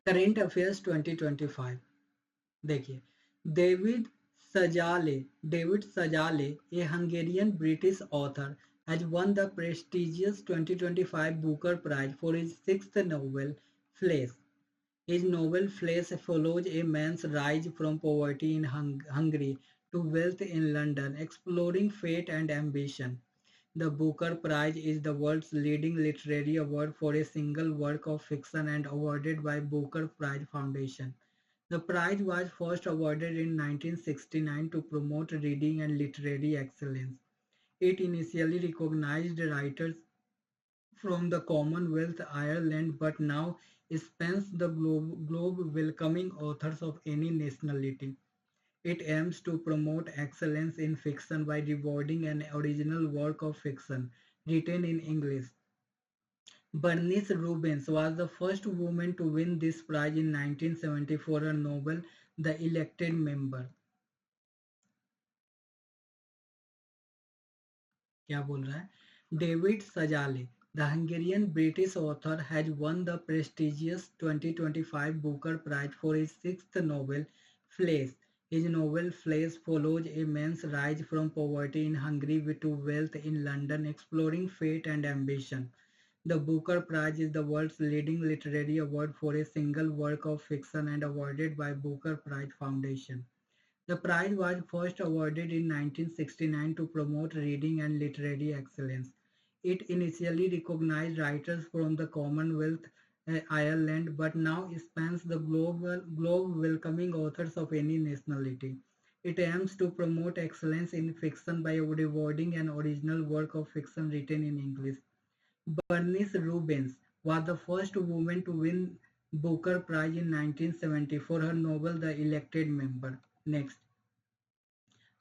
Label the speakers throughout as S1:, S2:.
S1: Current affairs 2025 देखिए, David David Szalay, a Hungarian British author, has won the prestigious 2025 Booker Prize for his sixth novel, Flesh. His novel Flesh follows a man's rise from poverty in Hungary to wealth in London, exploring fate and ambition. The Booker Prize is the world's leading literary award for a single work of fiction and awarded by Booker Prize Foundation. The prize was first awarded in 1969 to promote reading and literary excellence. It initially recognized writers from the Commonwealth Ireland but now spans the globe welcoming authors of any nationality. It aims to promote excellence in fiction by rewarding an original work of fiction written in English. Bernice Rubens was the first woman to win this prize in 1970 for her novel The Elected Member. क्या बोल रहा है David Szalay the Hungarian British author has won the prestigious 2025 Booker Prize for his sixth novel, Flesh. His novel Flesh follows a man's rise from poverty in Hungary to wealth in London, exploring fate and ambition. The Booker Prize is the world's leading literary award for a single work of fiction and awarded by Booker Prize Foundation. The prize was first awarded in 1969 to promote reading and literary excellence. It initially recognized writers from the Commonwealth Ireland but now spans the globe welcoming authors of any nationality. It aims to promote excellence in fiction by rewarding an original work of fiction written in English. Bernice Rubens was the first woman to win Booker Prize in 1970 for her novel The Elected Member. Next.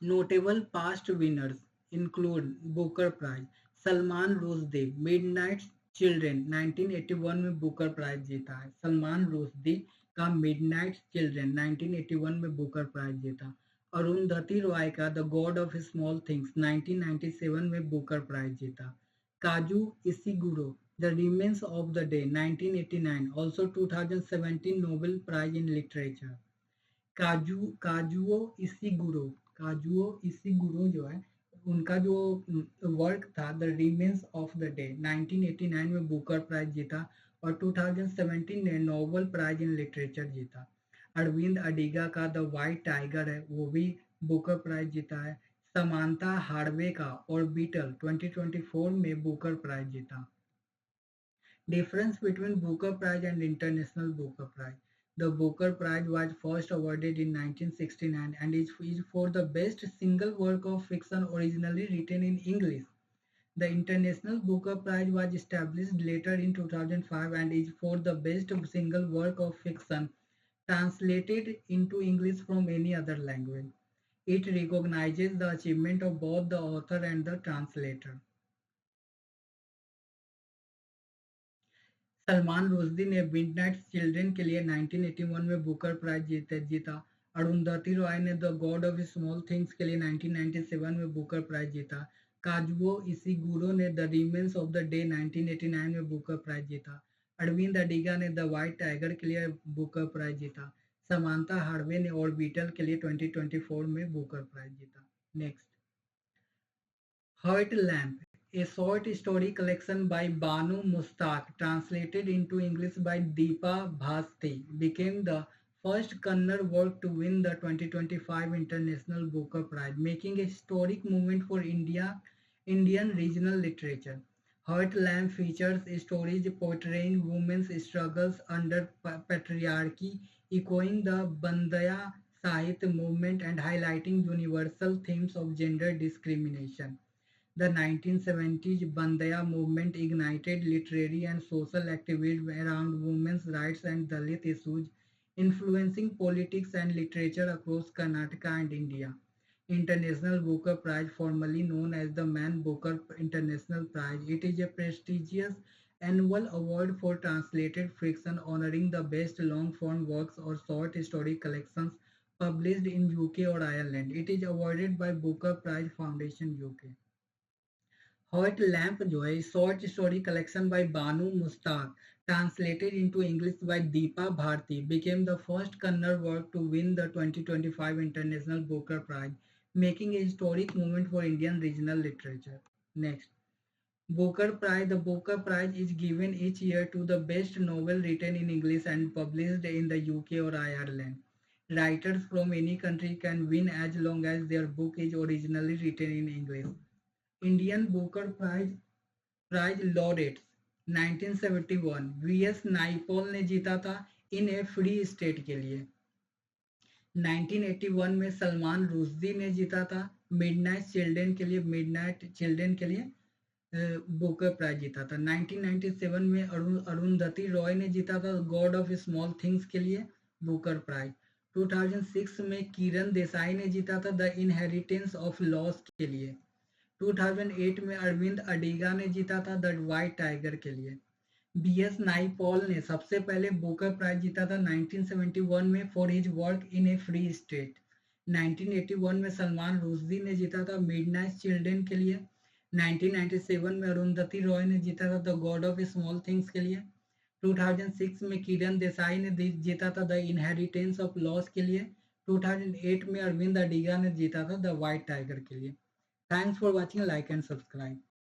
S1: Notable past winners include Booker Prize, Salman Rushdie, midnight children 1981 में Booker prize जीता है. सलमान रुश्दी का midnight children 1981 में Booker prize जीता. अरुंधति रॉय का the God of Small Things 1997 में Booker prize जीता. Kazuo Ishiguro the Remains of the Day 1989 also 2017 Nobel prize in literature. Kazuo Ishiguro Kazuo Ishiguro जो है उनका जो वर्क था the Remains of the Day 1989 में बुकर प्राइज जीता और 2017 में नोबेल प्राइज इन लिटरेचर जीता. अरविंद अडिगा का द वाइट टाइगर है वो भी बुकर प्राइज जीता है. समांता हार्वे का ऑर्बिटल 2024 में बुकर प्राइज जीता. Difference between Booker Prize and International Booker Prize. The Booker Prize was first awarded in 1969 and is for the best single work of fiction originally written in English. The International Booker Prize was established later in 2005 and is for the best single work of fiction translated into English from any other language. It recognizes the achievement of both the author and the translator. Salman Rushdie ने midnight children के लिए 1981 में Booker prize जीता. अरुंधति रॉय ने the God of Small things के लिए 1997 में Booker prize जीता. काजुओ इशिगुरो ने the Remains of the Day 1989 में बुकर प्राइज जीता. अरविंद अडिगा ने द वाइट टाइगर के लिए बुकर प्राइज जीता. समांता हार्वे ने ऑर्बिटल के लिए 2024 में बुकर प्राइज जीता. Next. Hurt Lamp, a short story collection by Banu Mustaq, translated into English by Deepa Bhasti, became the first Kannada work to win the 2025 International Booker Prize, making a historic moment for Indian regional literature. Hurt Lamp features stories portraying women's struggles under patriarchy, echoing the Bandaya Sahitya movement and highlighting universal themes of gender discrimination. The 1970s Bandaya movement ignited literary and social activism around women's rights and Dalit issues, influencing politics and literature across Karnataka and India. International Booker Prize, formerly known as the Man Booker International Prize, it is a prestigious annual award for translated fiction honoring the best long-form works or short story collections published in UK or Ireland. It is awarded by Booker Prize Foundation UK. Hot lamp जो है short story collection bye Banu Mushtaq translated into English by Deepa Bharti, became the first Kannada work to win the 2025 International Booker Prize, making a historic moment for Indian regional literature. Next, Booker Prize. The Booker Prize is given each year to the best novel written in English and published in the UK or Ireland. Writers from any country can win as long as their book is originally written in English. Indian Booker Prize laureates 1971 V S Naipaul ने जीता था इन ए free state के लिए। 1981 में सलमान रुश्दी ने जीता था midnight children के लिए बुकर प्राइज जीता था। 1997 में अरुंधति रॉय ने जीता था गॉड ऑफ स्मॉल थिंग्स के लिए बुकर प्राइज। 2006 में किरण देसाई ने जीता था द इनहेरिटेंस ऑफ लॉस के लिए। 2008 में अरविंद अडिगा ने जीता था द व्हाइट टाइगर के लिए। बीएस नाइपॉल ने सबसे पहले बुकर प्राइज जीता था 1971 में for his work in A free state. 1981 में सलमान रुश्दी ने जीता था मिडनाइट चिल्ड्रन के लिए। 1997 में अरुंधति रॉय ने जीता था the God of Small things के लिए। 2006 में किरण देसाई ने जीता था द इनहेरिटेंस ऑफ लॉस के लिए। 2008 में अरविंद अडिगा ने जीता था द व्हाइट टाइगर के लिए। Thanks for watching, like and subscribe.